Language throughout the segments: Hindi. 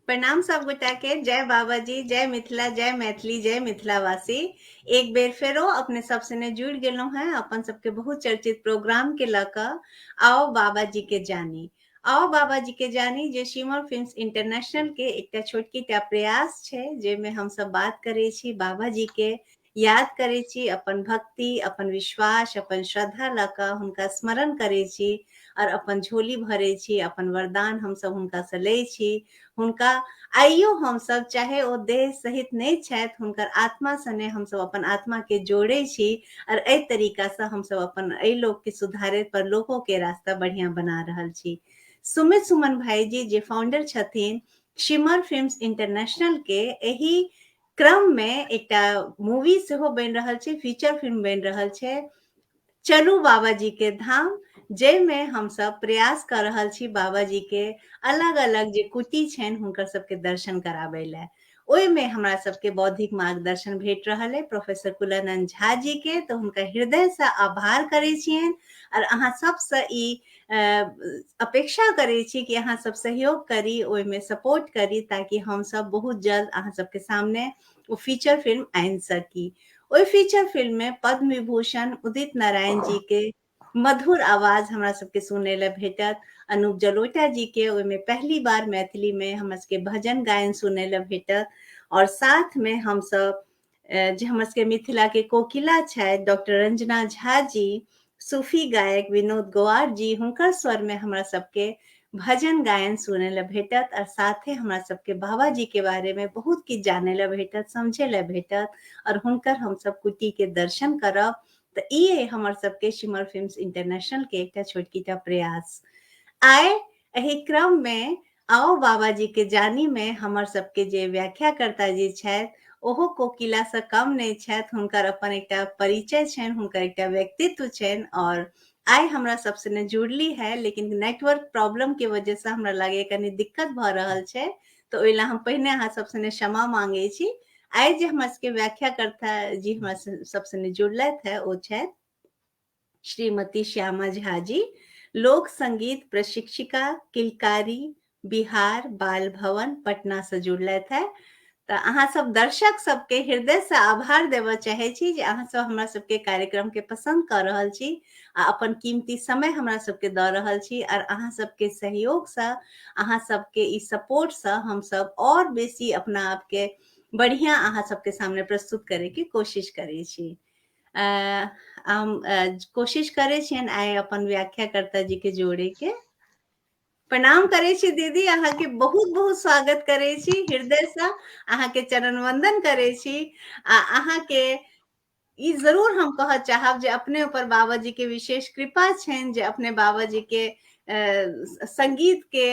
प्रणाम सब गोटा के। जय बाबाजी, जय मिथिला, जय मैथिली, जय मिथिलावासी। एक बेर फेरो अपने सब सने जुड़ गेलहुं हैं अपन सबके बहुत चर्चित प्रोग्राम के लक आओ बाबाजी के जानी। आओ बाबाजी के जानी जे शिमर फिल्म्स इंटरनेशनल के एकटा छोटकी टा प्रयास छै जेमे हम सब बात करे छी बाबाजी के, याद करे छी, अपन भक्ति, अपन विश्वास, अपन श्रद्धा लक हुनका स्मरण करे छी और अपन झोली भरे छी, अपन वरदान हम सब हुनका से लै छी। हुनका आइयो हम सब चाहे ओ देह सहित नहीं छथि, हुनकर आत्मा सने हम सब अपन आत्मा के जोड़े छी और ए तरीका से हम सब अपन ए लोक के सुधारे पर लोगों के रास्ता बढ़िया बना रहल छी। सुमित सुमन भाई जी जे फाउंडर छथिन शिमर फिल्म्स इंटरनेशनल के, एही क्रम में एकटा मूवी सेहो बन रहल छै, फीचर फिल्म बन रहल छै चलू बाबाजी के धाम, जेमे हम सब प्रयास कर रहल छी बाबाजी के अलग अलग जे कुटी छनि हुनकर सबके दर्शन कराबै ले। ओहि में हमरा सबके बौद्धिक मार्गदर्शन भेट रहल है प्रोफेसर कुलानंद झा जी के, तो हुनका हृदय से आभार करे छियनि और अहाँ सबसे ई अपेक्षा करे छी कि अहाँ सब सहयोग करी, ओहि में सपोर्ट करी, ताकि हम सब बहुत जल्द अहाँ सबके सामने वो फीचर फिल्म आनि सकी। ओहि फीचर फिल्म में पद्म विभूषण उदित नारायण जी के मधुर आवाज हमरा सबके सुने ला भेटत। अनूप जलोटा जी के ओहिमे पहली बार मैथिली में हमर सबके भजन गायन सुने ला भेटत। और साथ में हम सब जे हमर सबके मिथिला के कोकिला छै डॉक्टर रंजना झा जी, सूफी गायक विनोद गौआर जी, हुनकर स्वर में हमरा सबके भजन गायन सुने ला भेटत और साथे हमरा सबके बाबा जी के बारे में बहुत किछ जाने ला भेटत, समझे ला भेटत और हुनकर हम सब कुटी के दर्शन करब। तो ये हमर सबके शिमर फिल्म्स इंटरनेशनल के एकटा छोटकी टा प्रयास। आइ एही क्रम में आओ बाबाजी के जानी में हमर सबके जे व्याख्याकर्ता जी छथि ओहो कोकिला से कम नहीं छथि, हुनकर अपन एकटा परिचय छनि, हुनकर एकटा व्यक्तित्व छनि और आइ हमरा सबसे ने जुड़ली है, लेकिन नेटवर्क प्रॉब्लम के वजह से हमरा लागे कनी दिक्कत भ रहल छै, तो ओइला हम पहिने अहाँ सबसे ने क्षमा मांगे छी। आइ जे हमर सबके व्याख्याकर्ता जी हमरा सबसे ने जुड़लथि है ओ छथि श्रीमती श्यामा झा जी, लोक संगीत प्रशिक्षिका, किलकारी, बिहार बाल भवन पटना से जुड़लथि है। तो अहाँ सब दर्शक सबके हृदय से आभार देवा चाहे छी जे अहाँ सब हमरा सबके कार्यक्रम के पसंद कर रहल छी आ अपन कीमती समय हमरा सबके द रहल छी और अहाँ सबके सहयोग से, अहाँ सबके ई सपोर्ट से हम सब और बेसी अपना आप के बढ़िया अहाँ सबके सामने प्रस्तुत करे के कोशिश करे छी। हम कोशिश करे छियनि आइ अपन व्याख्याकर्ता जी के जोड़े के। प्रणाम करे छी दीदी, अहाँ के बहुत बहुत स्वागत करे छी हृदय से, अहाँ के चरण वंदन करे छी आ अहाँ के ई जरूर हम कह चाहब जे अपने ऊपर बाबाजी के विशेष कृपा छनि जे अपने बाबाजी के संगीत के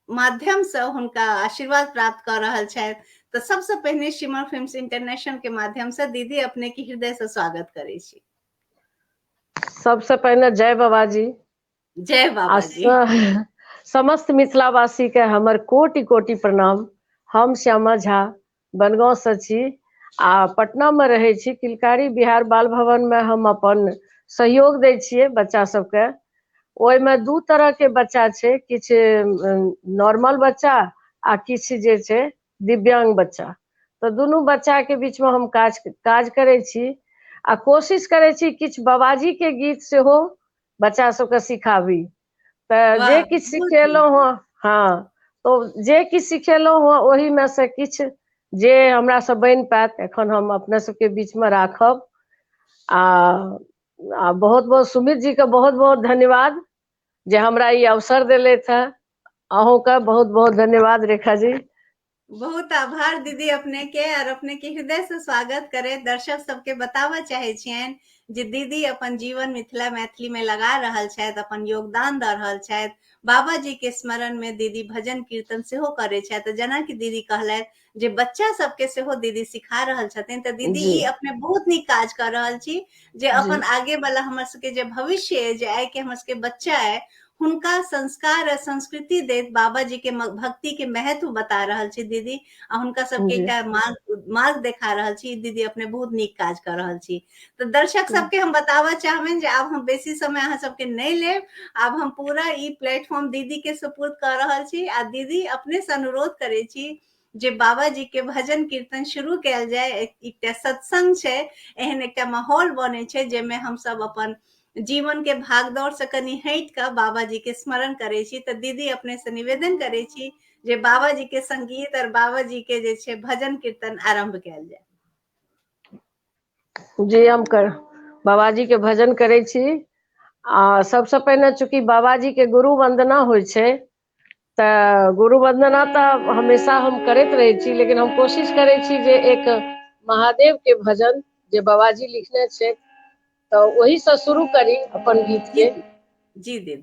माध्यम से हुनका आशीर्वाद प्राप्त कर रहल छथि। तो सबसे पहले शिमर फिल्म्स इंटरनेशनल के माध्यम से दीदी अपने के हृदय से स्वागत करे छी। सबसे पहले जय बाबाजी। जय बाबाजी। समस्त मिथिलावासी के हमर कोटि कोटि प्रणाम। हम श्यामा झा बनगांव से छी आ पटना में रहे छी। किलकारी बिहार बाल भवन में हम अपन सहयोग दै छियै बच्चा सबके। ओहि में दू तरह के बच्चा छै, किछ नॉर्मल बच्चा आ किछ जे छै दिव्यांग बच्चा। तो दुनू बच्चा के बीच में हम काज करै छी आ कोशिश करै छी किछ बाबाजी के गीत सेहो बच्चा सबके सिखाबी। तो जे किछ सिखेलहुँ हँ, हाँ, तो जे किछ सिखेलहुँ हँ ओही में से किछ जे हमरा से बनि पाएत एखन हम अपने सबके बीच में राखब। आ बहुत बहुत सुमित जी के बहुत बहुत धन्यवाद जे हमरा ई अवसर देलथि है। अहूँ का बहुत बहुत धन्यवाद रेखा जी। बहुत आभार दीदी अपने के, और अपने के हृदय से स्वागत करे। दर्शक सबके बतावा चाहे छियनि जे दीदी अपन जीवन मिथिला मैथिली में लगा रहल छथि, अपन योगदान द रहल छथि। बाबा जी के स्मरण में दीदी भजन कीर्तन सेहो करे छथि। जेना कि दीदी कहलथि जे बच्चा सबके सेहो दीदी सिखा रहल छथिन, तो दीदी जी ई अपने बहुत नीक काज कर रहल छी जे जी अपन आगे वाला हमर सबके जे भविष्य है, जे आइ के हमर सबके बच्चा है हुनका संस्कार और संस्कृति देत बाबा जी के भक्ति के महत्व बता रहल छी दीदी, आ हुनका सबके जी एकटा मार्ग मार्ग देखा रहल छी दीदी, अपने बहुत नीक काज कर रहल छी। तो दर्शक सबके हम बतावा चाहबनि जे आब हम बेसी समय अहाँ सबके नहीं लेब, आब हम पूरा ई प्लेटफॉर्म दीदी के सुपुर्द कर रहल छी, आ दीदी अपने से अनुरोध करे छी जे बाबा जी के भजन कीर्तन शुरू कैल जाय। एकटा सत्संग छै, एहन एकटा माहौल बने छै जेमे हम सब अपन जीवन के भागदौड़ से कनि हटि कऽ बाबा जी के स्मरण करे छी। तऽ दीदी अपने से निवेदन करे छी जे बाबा जी के संगीत और बाबा जी के जे छै भजन कीर्तन आरंभ कैल जाय। जी हम कर बाबाजी के भजन करे छी। आ सबसे पहिने चूंकि बाबाजी के गुरु वंदना होइ छै, तऽ गुरु वंदना तऽ हमेशा हम करैत रहे छी, लेकिन हम कोशिश करे छी जे एक महादेव के भजन जे बाबाजी लिखने छै, तो वही से शुरू करी अपन गीत जी के। जी दीदी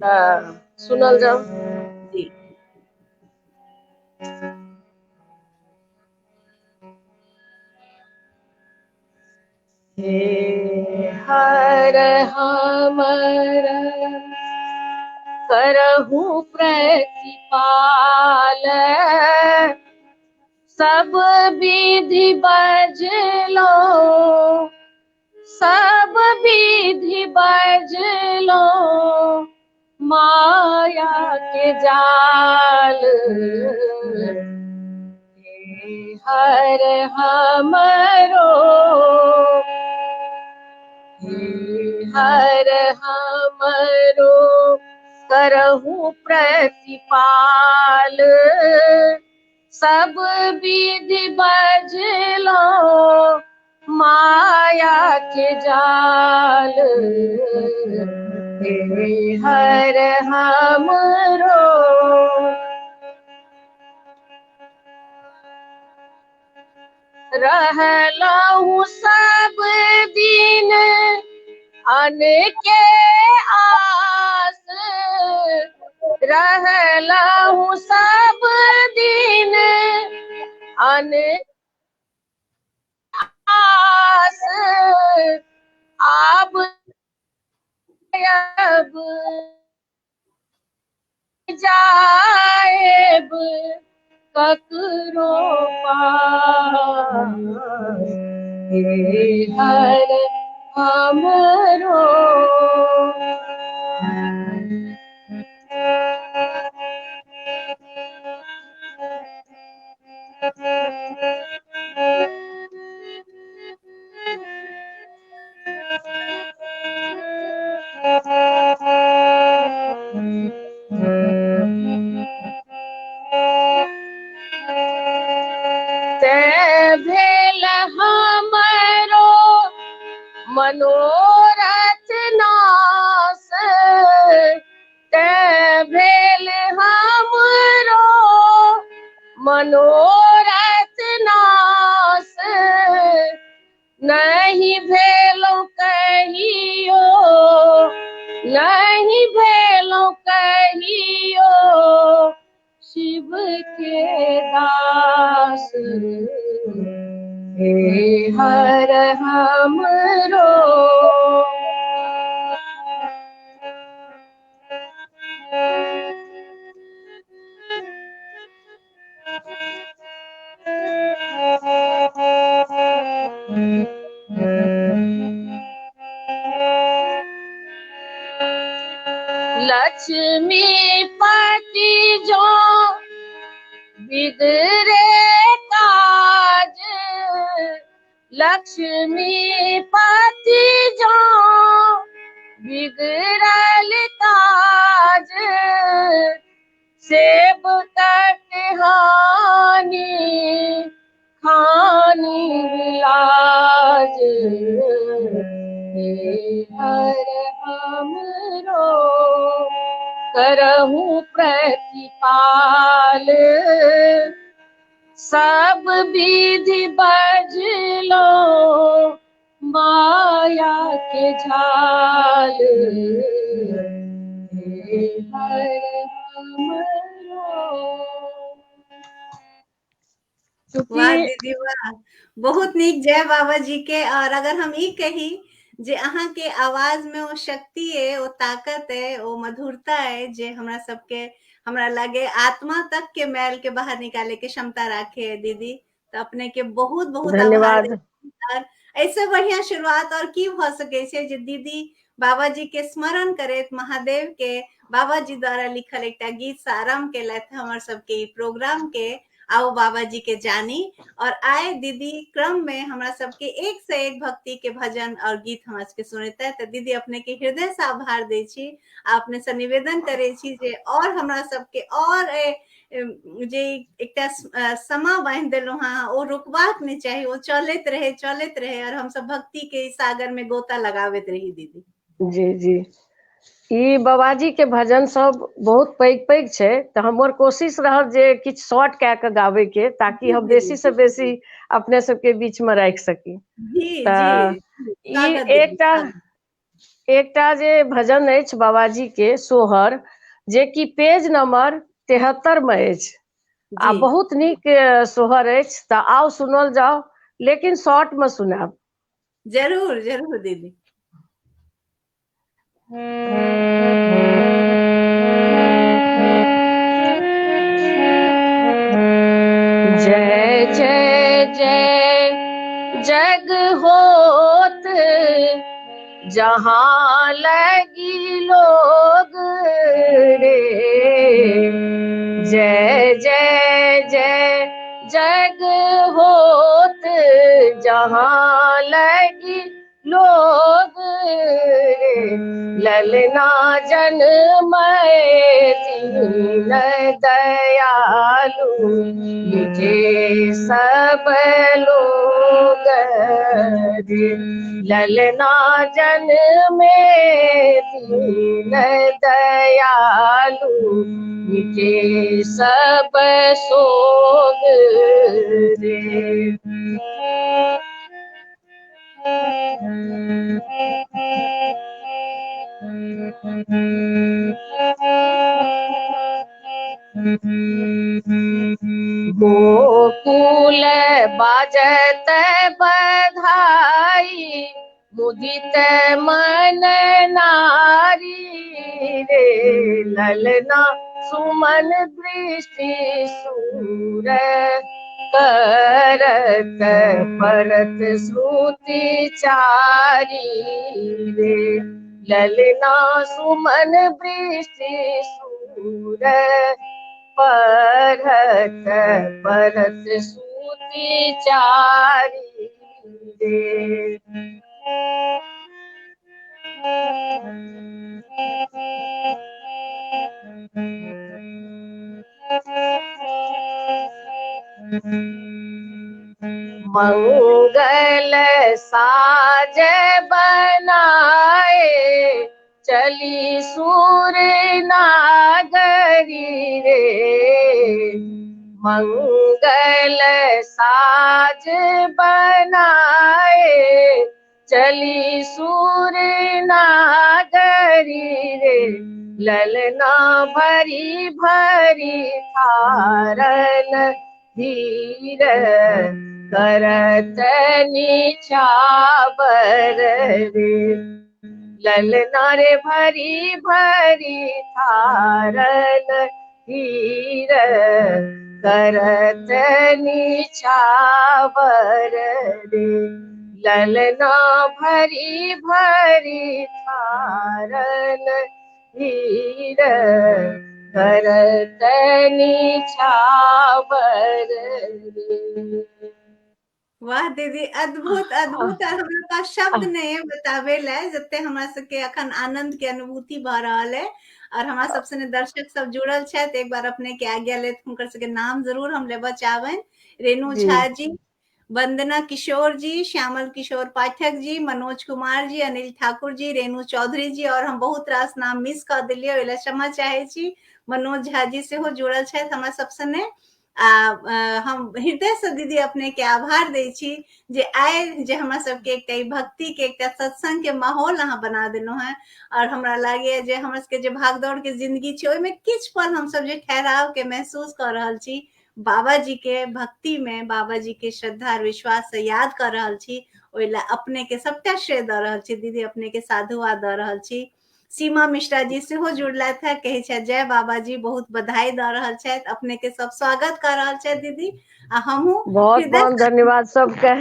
सुनल जाओ। जी। हे हर हमर करहु प्रतिपाल, सब विधि बजलो, सब विधि बजलो, माया के जाल। हे हर हमरो, हे हर हमरो करहु प्रतिपाल, सब विधि बजलो, माया के जाल। हे हर हमरो रहलहु सब दिन अनके आस, रहलहु सब दिन अनके आस, आब अब जाएब ककरो पास। हे हर हमरो ते भेल हमरो मनोरथ नास, ते भेल हमरो मनोरथ नास, नहीं भेलो कहियो, नहीं भेलो कहियो, शिव के दास। हे हर हमरो लक्ष्मी पति जो बिगड़े काज, लक्ष्मी पति जो बिगड़ल काज, सेवकक हानि खानी लाज। हे हर हमरो करहु प्रतिपाल, सब विधि बजलो, माया के जाल। हे हर हमरो वाह चूंकि दीदी वाह, बहुत नीक। जय बाबा जी के। और अगर हम ई कही जे अहाँ के आवाज में वो शक्ति है, वो ताकत है, वो मधुरता है, जे हमरा सबके, हमरा लगे आत्मा तक के मैल के बाहर निकाले के क्षमता राखे है दीदी। तो अपने के बहुत बहुत आभार दे। धन्यवाद। और ऐसे बढ़िया शुरुआत और की भ सके छै जे दीदी बाबा जी के स्मरण करैत महादेव के बाबा जी द्वारा लिखल एकटा गीत से आरंभ केलथि हमर सबके ई प्रोग्राम के, आओ बाबा जी के जानी। और आए दीदी क्रम में हमरा सबके एक से एक भक्ति के भजन और गीत हमरा सबके सुनेते। तो दीदी अपने के हृदय से आभार दै छी, आ अपने से निवेदन करै छी जे और हमरा सबके और जे एकटा समा बांधि देलहुं हां ओ रुकबाक नहीं चाही, ओ चलैत रहे और हम सब भक्ति के इस सागर में गोता लगाबैत रही दीदी। जी जी, ई बाबाजी के भजन सब बहुत पैघ पैघ छै, तो हमर कोशिश रहत जे किछु शॉर्ट कए के गाबै के, ताकि जी हम दीदी, बेसी से बेसी अपने सबके बीच में राखि सकी। जी जी तऽ ई स्वागत दीदी, एकटा स्वागत। एकटा जे भजन अछि बाबाजी के सोहर, जे कि पेज नंबर 73 में अछि, आ जी बहुत नीक सोहर अछि। तऽ आउ सुनल जाओ, लेकिन शॉर्ट में सुनाब। जरूर जरूर दीदी। जय जय जय जग होत, जहाँ लगी लोग रे। जय जय जय जग होत, जहाँ लगी लोग रे। ललना जन्मय दीन दयालु, मिटे सब लोग रे। ललना जन्मे दीन दयालु, मिटे सब सोग रे। गोकुल बाजत बधाई, मुदित मन नारी रे। ललना सुमन दृष्टि सूर, करत परत श्रुति चारी रे। ललना सुमन दृष्टि सूर, परत परत श्रुति चारी रे। मंगल साज बनाए, चली सूर नागरी रे। मंगल साज बनाए, चली सूर नागरी रे। ललना भरी भरी धारन धीर, करत निछावर रे। ललना रे भरी भरी धारन धीर, करत निछावर रे। ललना भरी भरी धारन धीर, करत निछावर रे। वाह दीदी, अद्भुत अद्भुत। और हमरा पास शब्द नहीं है बतावे ला, जते हमरा सबके अखन आनंद के अनुभूति भ रहल है। और हमरा सब सने दर्शक सब जुड़ल छथि, एक बार अपने के आज्ञा लेत हुनकर सबके नाम जरूर हम लेबऽ चाहबनि। रेणु जी झा जी, वंदना किशोर जी, श्यामल किशोर पाठक जी, मनोज कुमार जी, अनिल ठाकुर जी, रेणु चौधरी जी, और हम बहुत रास नाम मिस कर दिलियै, ओहि ला क्षमा चाहे छी। मनोज झा जी सेहो जुड़ल छथि हमरा सब सने। हम हृदय से दीदी अपने के आभार दै छी जे आइ जे हमरा सबके एकटा ई भक्ति के एकटा सत्संग के माहौल अहाँ बना देलहुं हैं। और हमरा लागैए जे हमरा सबके जे भागदौड़ के जिंदगी छै, ओहिमे किछु पल हम सब जे ठहराव के महसूस कर रहल छी, बाबा जी के भक्ति में, बाबा जी के श्रद्धा और विश्वास से याद कर रहल छी, ओइला अपने के सबटा श्रेय द रहल छी दीदी, अपने के साधुवाद द रहल छी। सीमा मिश्रा जी सेहो जुड़लथि है, कहै छै जय बाबा जी, बहुत बधाई द रहल छथि, अपने के सब स्वागत कर रहल छथि दीदी। आ हमहूँ बहुत हृदय बहुत धन्यवाद सबके।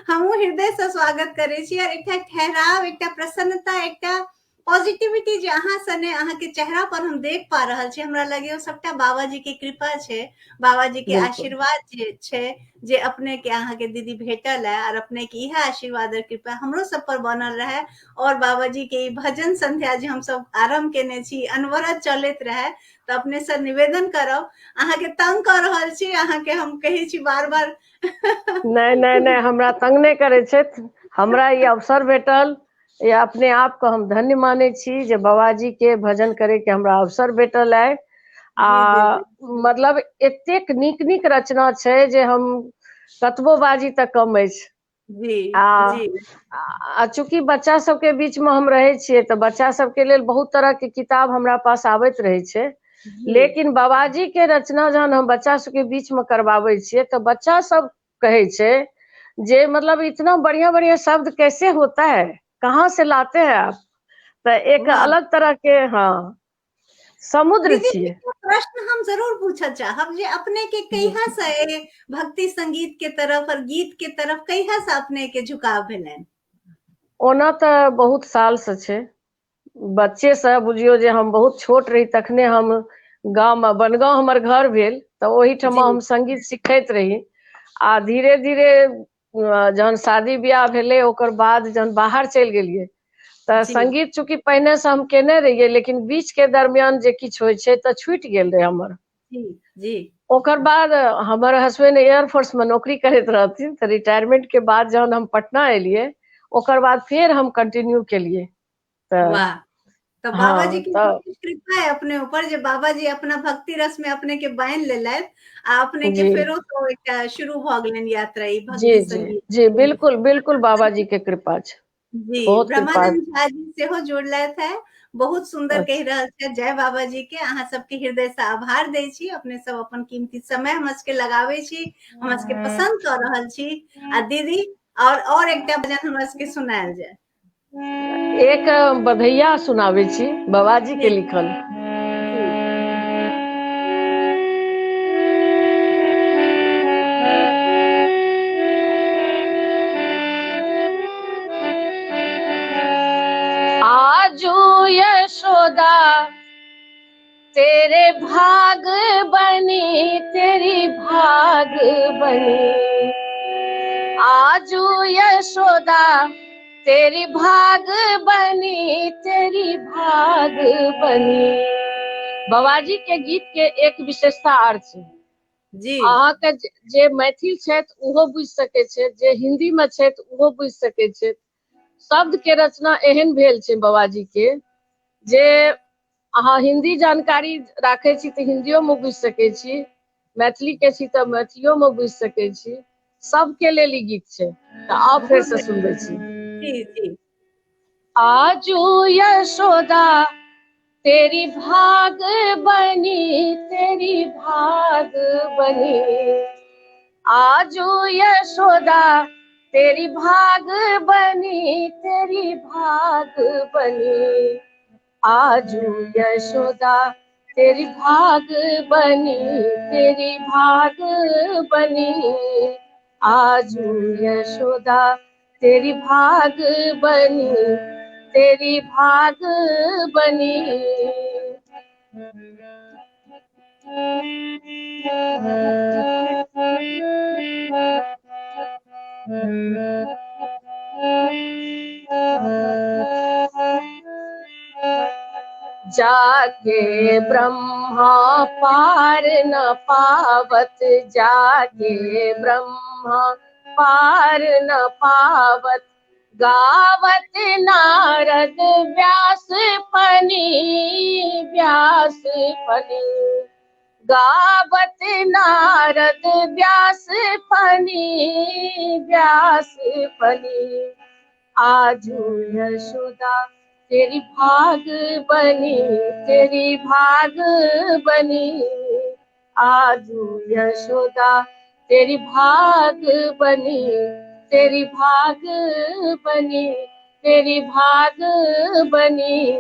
हमहूँ हृदय से स्वागत करै छी। और एकटा ठहराव, एकटा प्रसन्नता, एकटा पॉजिटिविटी जे अहाँ सने अहाँ के चेहरा पर हम देख पा रहल छी, हमरा लगे सबटा बाबा जी के कृपा छै, बाबा जी के बिल्कुल आशीर्वाद जे छै, जे अपने के अहाँ के दीदी भेटल है। और अपने के इहे आशीर्वाद और कृपा हमरो सब पर बनल रहे। और बाबा जी के ई भजन संध्या जे हम सब आरंभ केने छी, अनवरत चलैत रहे। तो अपने से निवेदन करब, अहाँ के तंग कर रहल छी, अहाँ के हम कहै छी बार बार नहीं नहीं नहीं, हमरा तंग नहीं करे छथि। हमरा ई अवसर भेटल, या अपने आप को हम धन्य माने छी जे बाबाजी के भजन करे के हमरा अवसर भेटल है। जी आ दीदी। मतलब एतेक नीक नीक रचना छै जे हम कतबो बाजी तक कम अछि। जी आ जी चूंकि बच्चा सबके बीच में हम रहे छियै, तो बच्चा सबके लेल बहुत तरह के किताब हमरा पास आबैत रहे छै। जी लेकिन बाबाजी के रचना जहन हम बच्चा सबके बीच में करवावे छियै, तो बच्चा सब कहे छै जे मतलब इतना बढ़िया बढ़िया शब्द कैसे होता है, कहाँ से लाते हैं आप। तो एक वाह अलग तरह के, हाँ, समुद्र दीदी, छियै। एकटा प्रश्न हम जरूर पूछऽ चाहब, जे अपने के जी। कहिया से भक्ति संगीत के तरफ और गीत के तरफ कहिया से अपने के झुकाव भेलनि? ओना तऽ बहुत साल से छै, बच्चे से बुझियो जे हम बहुत छोट रही तखने हम गाँव में, बनगाँव हमर घर भेल, तऽ ओहिठाम जी हम संगीत सिखैत रही। आ धीरे धीरे जहन शादी ब्याह भेलै, ओकर बाद जहन बाहर चलि गेलियै, तऽ जी संगीत चूंकि पहिने से हम केने रहियै, लेकिन बीच के दरमियान जे किछु होइ छै तऽ छूटि गेल रहे हमर। जी जी ओकर बाद हमर हस्बैंड एयरफोर्स में नौकरी करैत रहथिन, तऽ रिटायरमेंट के बाद जहन हम पटना एलियै, ओकर बाद फेर हम कंटिन्यू केलियै। तऽ वाह। तो बाबा जी हाँ, की तऽ विशेष कृपा है अपने ऊपर, जे बाबा जी अपना भक्ति रस में अपने के बांधि लेलथि, आ अपने के जी फेरो तो एकटा शुरू भ गेलनि यात्रा ई जी भक्ति जी संगीत जी, के। बिल्कुल बिल्कुल, बाबा जी के कृपा छै, जी, बहुत कृपा। ब्रह्मानंद झा जी सेहो जुड़लथि है, बहुत सुंदर कहि अच्छा, रहल छै जय बाबा जी के। अहाँ सबके हृदय से आभार दै छी, अपने सब अपन कीमती समय हमरा सबके लगाबै छी, हमरा सबके पसंद कर रहल छी। आ दीदी, और एकटा भजन हमरा सबके सुनायल जाय। एक बधैया सुनावे छी, बाबाजी के जी लिखल। जी आजू यशोदा तेरे भाग बनी, तेरी भाग बनी। आजू यशोदा तेरी भाग बनी, तेरी भाग बनी। बाबाजी के गीत के एक विशेषता आर छै, जी अहाँके जे मैथिल छथि ओहो बुझि सकै छै, जे हिंदी में छथि ओहो बुझि सकै छै। शब्द के रचना एहन भेल छै बाबाजी के, जे अहाँ हिंदी जानकारी राखे छी तऽ हिंदियो में बुझि सकै छी, मैथिली के छी तऽ मैथिलियो में बुझि सकै छी। सबके लेल ई गीत छै, तऽ आउ फेर बहुत से बढ़िया। सुनबै छी। जी जी आजू यशोदा तेरी भाग बनी, तेरी भाग बनी। आजू यशोदा तेरी भाग बनी, तेरी भाग बनी। आजू यशोदा तेरी भाग बनी, तेरी भाग बनी। आजू यशोदा तेरी भाग बनी, तेरी भाग बनी। जाके ब्रह्मा पार न पावत, जाके ब्रह्मा पार न पावत। गावत नारद व्यास फनी, व्यास फनी। गावत नारद व्यास फनी, व्यास फनी। आजू यशोदा तेरी भाग बनी, तेरी भाग बनी। आजू यशोदा तेरी भाग बनी, तेरी भाग बनी, तेरी भाग बनी,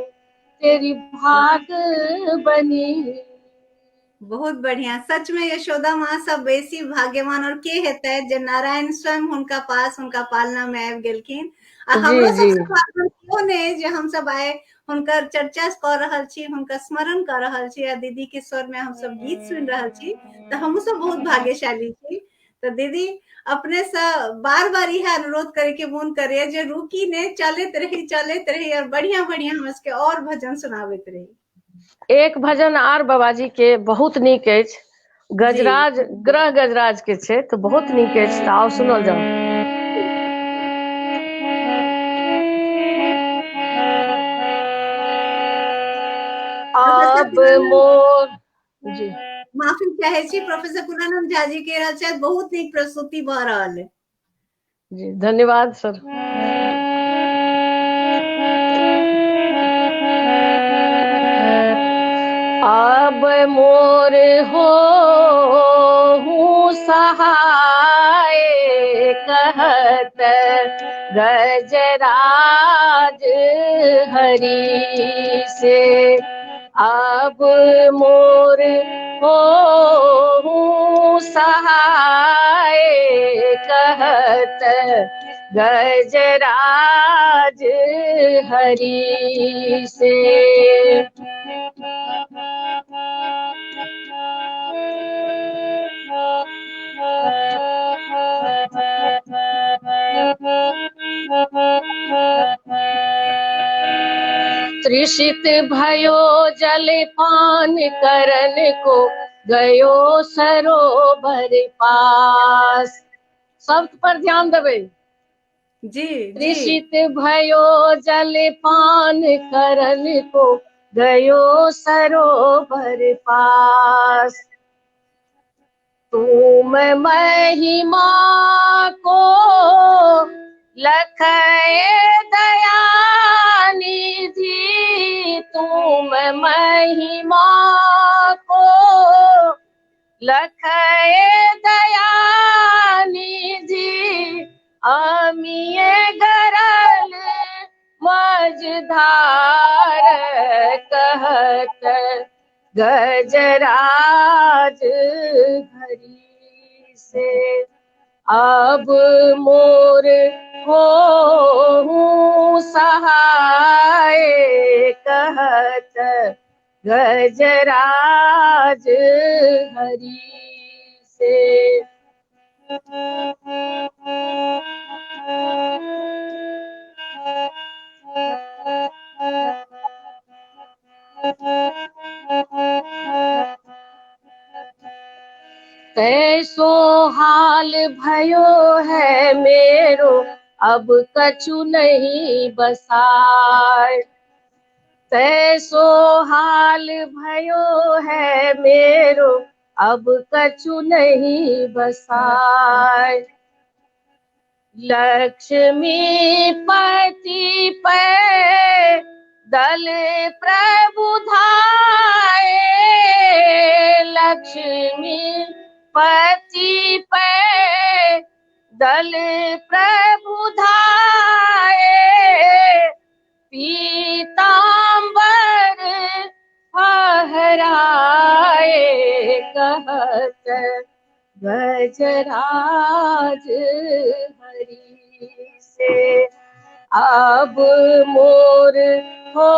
तेरी भाग बनी। बहुत बढ़िया। सच में यशोदा माँ सब बेसी भाग्यवान और के हेतै जे नारायण स्वयं हुनका पास हुनका पालना में आबि गेलखिन। आ जी हमरो जी सब भाग्यवान कियो नहि जे हम सब आइ हुनकर चर्चा कऽ रहल छी, हुनकर स्मरण कऽ रहल छी, आ दीदी के स्वर में हम सब गीत सुनि रहल छी, तऽ हमहूँ सब बहुत भाग्यशाली छी। तऽ दीदी अपने से बार बार यह अनुरोध करे के मोन करे जे रुकी ने, चलैत रही और बढ़िया बढ़िया हम सबके और भजन सुनाबैत रही। एक भजन आर बाबाजी के बहुत नीक अछि, जी गजराज ग्रह गजराज के छै, तो बहुत नीक अछि, तऽ आओ सुनल जाओ। प्रोफेसर अब मोर जी माफी चाहे छी, प्रोफेसर पूर्णानंद झा जी के शायद बहुत नीक प्रस्तुति भऽ रहल है। जी धन्यवाद सर। अब मोर हो हूँ सहाय, कहत गजराज हरि से। अब मोर हो हूँ सहाय, कहत गजराज हरि से। तृषित भयो जल पान करन को, गयो सरोवर पास। शब्द पर ध्यान देबै। जी जी तृषित भयो जल पान करन को, गयो सरोवर पास। तुम महिमा को लखय दया निधि, तुम महिमा को लखय दया निधि। अमिये गरल मझधार, कहत गजराज हरि से। अब मोर हो हूँ सहाय, कहत गजराज हरि से। तैसो हाल भयो है मेरो, अब कछु नहीं बसाय। तैसो हाल भयो है मेरो, अब कछु नहीं बसाय। लक्ष्मी पति पे दल प्रभु धाये, लक्ष्मी पति पे दल प्रभु धाये। पीतांबर फहराए, कहत गजराज हरि से। अब मोर हो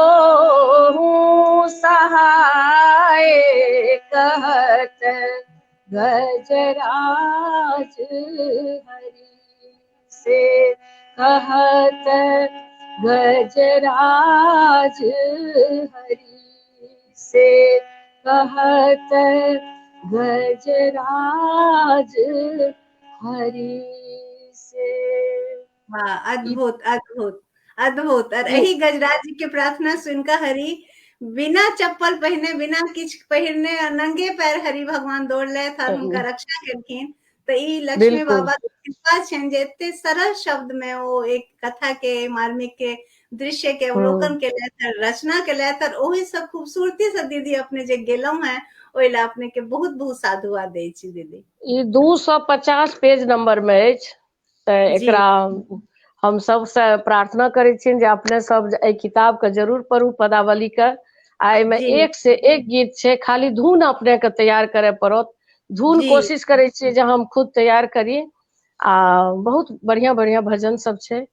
हूँ सहाय, कहत गजराज हरि से। कहत गजराज हरि से, कहत गजराज हरि से। वाह, अद्भुत अद्भुत अद्भुत। और जी यही गजराज जी के प्रार्थना सुनकर हरि बिना चप्पल पहने, बिना किछ पहिरने, नंगे पैर हरि भगवान दौड़ले और हुनका रक्षा केलखिन। तो ई लक्ष्मी बिल्कुल बाबा के कृपा छनि जे एते सरल शब्द में ओ एक कथा के मार्मिक के दृश्य के अवलोकन केलथि, रचना केलथि, और ओहि से खूबसूरती से दीदी अपने जे गेलहुं हैं, ओहि ला अपने के बहुत बहुत साधुवाद दै छी दीदी। ई 250 पेज नंबर में अछि। तो जी एकरा हम सबसे प्रार्थना करै छियनि जे अपने सब एहि किताब के जरूर पढ़ू पदावली के। आ एहिमे जी एक से एक गीत छै, खाली धुन अपने के तैयार करे पड़त। धुन जी कोशिश करै छियै जे हम खुद तैयार करी। आ बहुत बढ़िया बढ़िया भजन सब छै।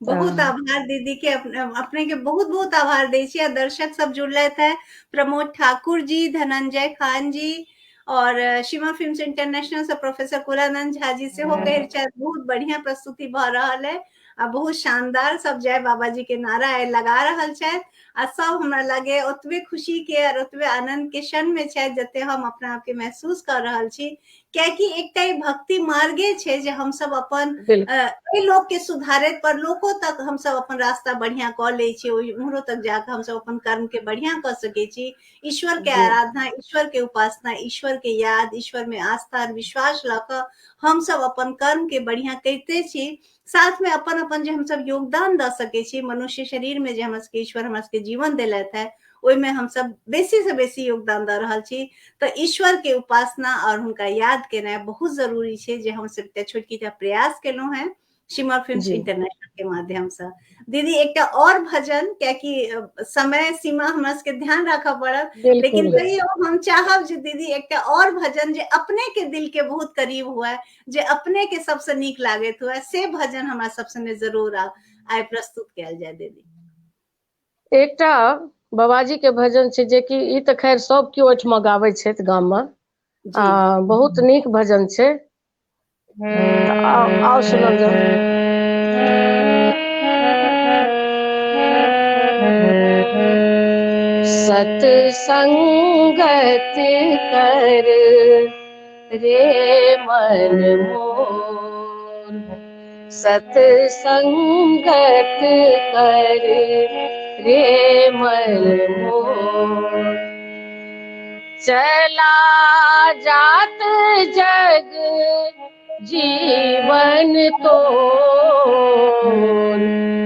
बहुत आभार दीदी के, अपने के बहुत बहुत आभार दै छी। आ दर्शक सब जुड़लथि है, प्रमोद ठाकुर जी, धनंजय खान जी, और शिवा फिल्म्स इंटरनेशनल से प्रोफेसर कुलानंद झा जी सेहो कहै छथि बहुत बढ़िया प्रस्तुति भ रहल है, आ बहुत शानदार सब जय बाबा जी के नारा लगा रहल छथि। आ सब हमरा लगे ओतबे खुशी के और ओतबे आनंद के क्षण में छथि जते हम अपना आप के महसूस कर रहल छी। कियाकि एकटा ई भक्ति मार्गे छै जे हम सब अपन बिल्कुल कई लोग के सुधारैत पर लोको तक हम सब अपन रास्ता बढ़िया क ले छी, उम्हरो तक जाके हम सब अपन कर्म के बढ़िया क सके छी। ईश्वर के जी आराधना, ईश्वर के उपासना, ईश्वर के याद, ईश्वर में आस्था और विश्वास ला क हम सब अपन कर्म के बढ़िया करते छी। साथ में अपन अपन जे हम सब योगदान द सके छी मनुष्य शरीर में, जे हमरा सबके ईश्वर हमरा सबके जीवन देलथि है, ओहिमे हम सब बेसी से बेसी योगदान द रहल छी। तो ईश्वर के उपासना और हुनका याद केनाइ बहुत जरूरी छै, जे हम सब एकटा छोटकी टा प्रयास केलहुं हैं शिमा फिल्म्स जी इंटरनेशनल के माध्यम से। दीदी एकटा और भजन, कियाकि समय सीमा हमरा सबके ध्यान राखऽ पड़त, लेकिन बिल्कुल तैयो हम चाहब जे दीदी एकटा और भजन जे अपने के दिल के बहुत करीब हुए, जे अपने के सबसे नीक लागैत हुए, से भजन हमरा सब संगे जरूर आइ प्रस्तुत कयल जाय दीदी। एकटा बाबाजी के भजन छै, जे कि ई तऽ खैर सब केओ ओहिठमा गाबै छथि गाम में। जी बहुत नीक भजन छै। आओ सुनल जाओ। सतसंगत कर रे मन मोर, सतसंगत कर रे मन मोर। चला जात जग जीवन तो,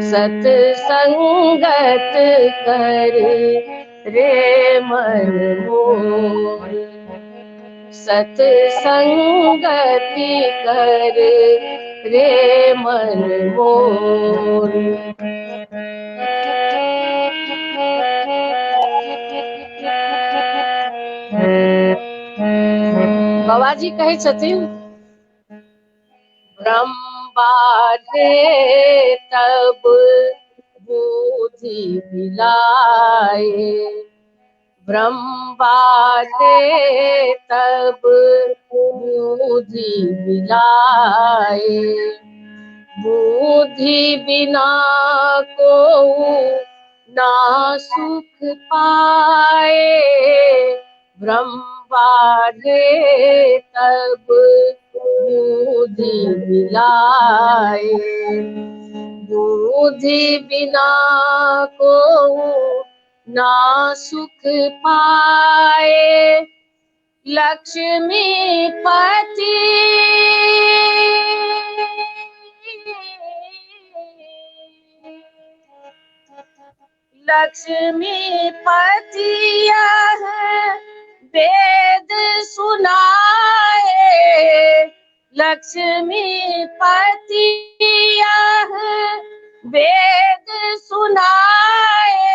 सतसंगत कर रे मन मोर, सतसंगति कर रे मन मोर। बाबाजी कहै छथिन, ब्रह्मांडे तब बुद्धि मिलाए, ब्रह्मांडे तब बुद्धि मिलाए, बुद्धि बिना को ना सुख पाए, ब्रह्मांडे तब बुद्धि मिलाए, बुद्धि बिना को ना सुख पाए, लक्ष्मीपति लक्ष्मीपति यह वेद सुनाए, लक्ष्मीपति यह वेद सुनाए,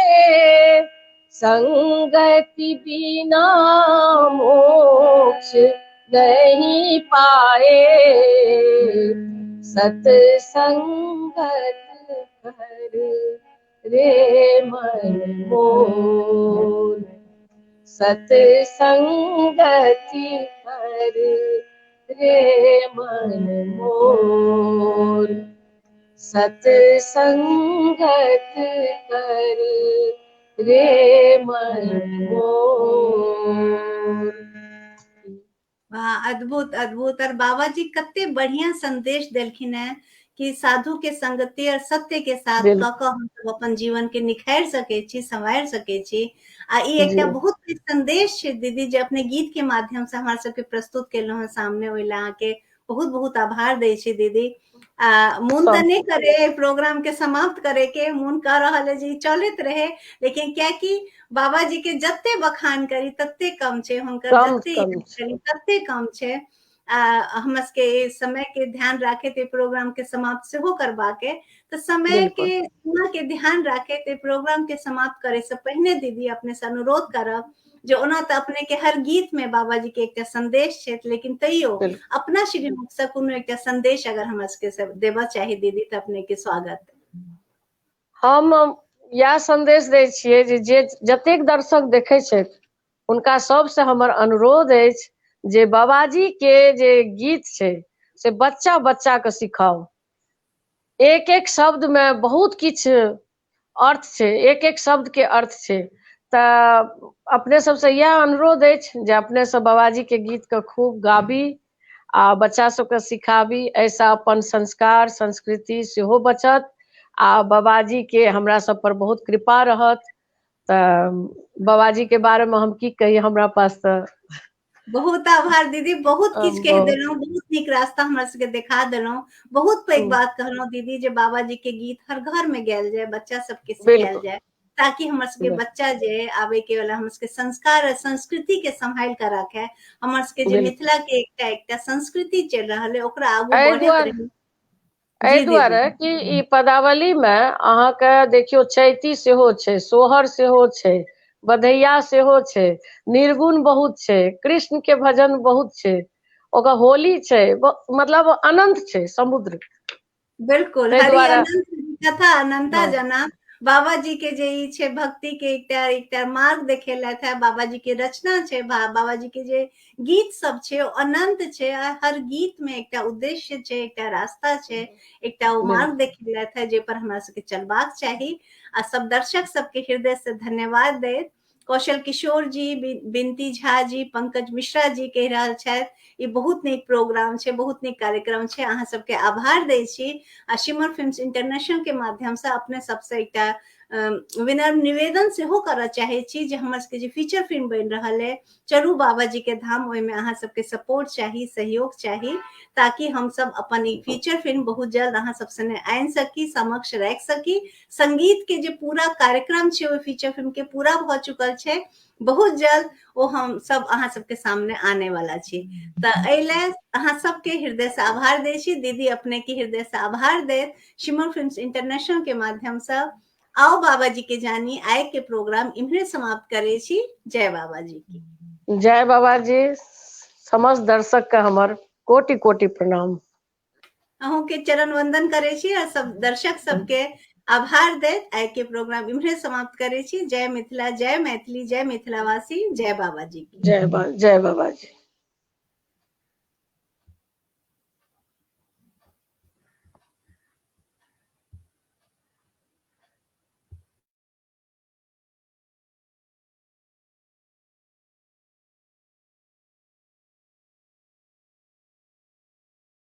संगति बिना मोक्ष नहीं पाए, सतसंगत कर रे मन मोर, सतसंगति कर रे मन मोर, सतसंगत कर रे मन मोर। वाह, अद्भुत अद्भुत। और बाबा जी कते बढ़िया संदेश देलखिन है कि साधु के संगति और सत्य के साथ क बिल्कुल क हम सब अपन जीवन के निखारि सकै छी, संवारि सकै छी। आ ई जी एकटा बहुत पैघ संदेश छै दीदी, जे अपने गीत के माध्यम से हमरा सबके प्रस्तुत केलहुं है सामने, ओहि ला अहाँके बहुत बहुत आभार दै छी दीदी। मोन तऽ सब नहीं करे प्रोग्राम के समाप्त करे के, मोन कह रहल है जे ई चलैत रहे, लेकिन कियाकि बाबा जी के जत्ते बखान करी तत्ते कम छै, हुनकर कम जत्ते कम याद करी तत्ते कम छै। हमर के समय के ध्यान राखे ते प्रोग्राम के समाप्त से हो करबा के, तो समय बिल्कुल के सीमा के ध्यान राखे ते प्रोग्राम के समाप्त करे से पहिने दीदी अपने से अनुरोध करब जे ओना तो अपने के हर गीत में बाबा जी के एक संदेश है, लेकिन तैयो बिल्कुल अपना श्री मुख से कोनो एक संदेश अगर हमरा सबके देबा चाही दीदी तो अपने के स्वागत। हम इएह संदेश दै छियै जे जतेक दर्शक देखै छथि हुनका सबसे हमर अनुरोध अछि जे बाबाजी के जे गीत छै से बच्चा बच्चा के सिखाउ। एक एक शब्द में बहुत किछु अर्थ छै, एक एक शब्द के अर्थ छै। तऽ अपने सबसे इएह अनुरोध अछि जे अपने सब बाबाजी के गीत के खूब गाबी आ बच्चा सबके सिखाबी, ऐसा अपन संस्कार संस्कृति सेहो बचत आ बाबाजी के हमरा सब पर बहुत कृपा रहत। बाबाजी के बारे में हम की कही, हमरा पास तो बहुत आभार दीदी, बहुत किछ कह देलहुं, बहुत नीक रास्ता हमरा सबके देखा देलहुं, बहुत पैघ बात कहलहुं दीदी जे बाबा जी के गीत हर घर में गायल जाए, बच्चा सबके सिखायल जाए, ताकि हमर सबके बच्चा जे आवे के वाला हमर सबके संस्कार और संस्कृति के संभाल कर रखे, हमर सबके जे मिथिला के एकटा संस्कृति चल रहल है ओकरा आगू बढ़ैत रही। एहि दुआरे कि ई पदावली में अहाँके देखियो चैती सेहो छै, सोहर सेहो छै, बधैया सेहो छै, निर्गुण बहुत छै, कृष्ण के भजन बहुत छै, ओकर होली छै, मतलब अनंत छै समुद्र। बिल्कुल हरि अनंत कथा अनंता जना। बाबा जी के जे ई छै भक्ति के एकटा मार्ग देखेलथि है, बाबा जी के रचना छै, बाबा जी के जे गीत सब छै ओ अनंत छै, हर गीत में एकटा उद्देश्य छै, एकटा रास्ता छै, एकटा ओ मार्ग देखेलथि है जे पर हमरा सबके चलबाक चाही। आ सब दर्शक सबके हृदय से धन्यवाद देत। कौशल किशोर जी, बिनती झा जी, पंकज मिश्रा जी कह रहल छथि ई बहुत नीक प्रोग्राम छै, बहुत नीक कार्यक्रम छै, अहाँ सबके आभार दै छी। आ शिमर फिल्म्स इंटरनेशनल के माध्यम से अपने सबसे एकटा विनम्र निवेदन सेहो करऽ चाहे छी जे हमर सबके जे फीचर फिल्म बनि रहल है चलू बाबा जी के धाम, ओहिमे अहाँ सबके सपोर्ट चाही, सहयोग चाही, ताकि हम सब अपन ई फीचर फिल्म बहुत जल्द अहाँ सब सने आनि सकी, समक्ष राखि सकी। संगीत के जे पूरा कार्यक्रम छै ओहि फीचर फिल्म के पूरा भ चुकल छै, बहुत जल्द वो हम सब अहाँ सबके सामने आने वाला छी। तो एले अहाँ सबके हृदय से आभार दै छी, दीदी अपने के हृदय से आभार देत। शिमर फिल्म्स इंटरनेशनल के माध्यम से आओ बाबा जी के जानी आय के प्रोग्राम इम्हरे समाप्त करे छी। जय बाबा जी की जय बाबा जी। समस्त दर्शक का हमर कोटि कोटि प्रणाम। अहूँ के चरण वंदन करे छी और सब दर्शक सबके आभार देत आय के प्रोग्राम इम्हरे समाप्त करे छी। जय मिथिला, जय मैथिली, जय मिथिलावासी, जय बाबा जी की जय बाबा जी।